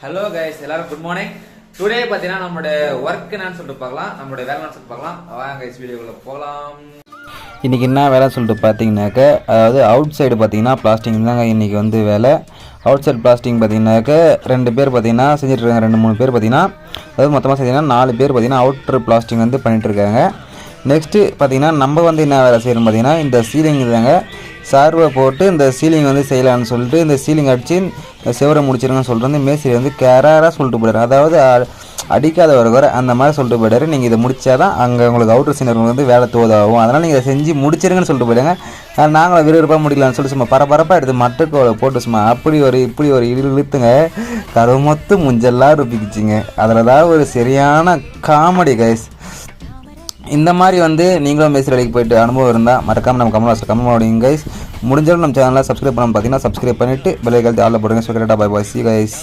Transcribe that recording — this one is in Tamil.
ஹலோ கைஸ், எல்லாரும் குட் மார்னிங். டுடே பார்த்தீங்கன்னா நம்மளோட ஒர்க் என்னன்னு சொல்லிட்டு பார்க்கலாம், நம்மளோட வேலை என்னன்னு சொல்லிட்டு பார்க்கலாம். வாங்க கைஸ், வீடியோக்குள்ள போகலாம். இன்றைக்கி என்ன வேலை சொல்லிட்டு பார்த்தீங்கன்னாக்க, அதாவது அவுட் சைடு பார்த்தீங்கன்னா பிளாஸ்டிங் தாங்க இன்றைக்கி வந்து வேலை. அவுட் சைடு பிளாஸ்டிங் பார்த்தீங்கன்னாக்க 2 பேர் பார்த்தீங்கன்னா செஞ்சிட்ருக்காங்க, 2-3 பேர் பார்த்தீங்கன்னா, அதாவது மொத்தமாக செஞ்சீங்கன்னா 4 பேர் பார்த்தீங்கன்னா அவுட்ரு பிளாஸ்டிங் வந்து பண்ணிகிட்ருக்காங்க. நெக்ஸ்ட்டு பார்த்தீங்கன்னா நம்ம வந்து என்ன வேலை செய்கிறோம் பார்த்தீங்கன்னா, இந்த சீலிங் தாங்க சார்வை போட்டு இந்த சீலிங் வந்து செய்யலான்னு சொல்லிட்டு இந்த சீலிங் அடித்து இந்த செவரை முடிச்சிருங்கன்னு சொல்லிட்டு வந்து மேஸ்திரி வந்து கேராக சொல்லிட்டு போயிடாரு. அதாவது அடிக்காத வர அந்த மாதிரி சொல்லிட்டு போயிடாரு. நீங்கள் இதை முடித்தா தான் அங்கே உங்களுக்கு அவுட்டர் சீனர் வந்து வேலை தோதாகும், அதனால் நீங்கள் இதை செஞ்சு முடிச்சிருங்கன்னு சொல்லிட்டு போயிடுங்க. நாங்களும் விறுவிறுப்பாக முடிக்கலான்னு சொல்லிட்டு சும்மா பரபரப்பாக எடுத்து மட்டுக்கோளை போட்டு சும்மா அப்படி ஒரு இப்படி ஒரு இழுத்துங்க, கருமொத்து முஞ்செல்லாம் ருப்பிக்குச்சிங்க. அதில் தான் ஒரு சரியான காமெடி கைஸ். இந்த மாதிரி வந்து நீங்களும் மேஸ்திரி வேலைக்கு போயிட்டு அனுபவம் இருந்தால் மறக்காமல் நம்ம கமெண்ட் பண்ணுங்க கைஸ். முடிஞ்சாலும் நம்ம சேனலில் சப்ஸ்கிரைப் பண்ணாமல் பார்த்தீங்கன்னா சப்ஸ்கிரைப் பண்ணிவிட்டு பெல் ஐக்கான் ஆல்ல போடுங்க. ஸோ கரெக்டாக பை பாய், சி கைஸ்.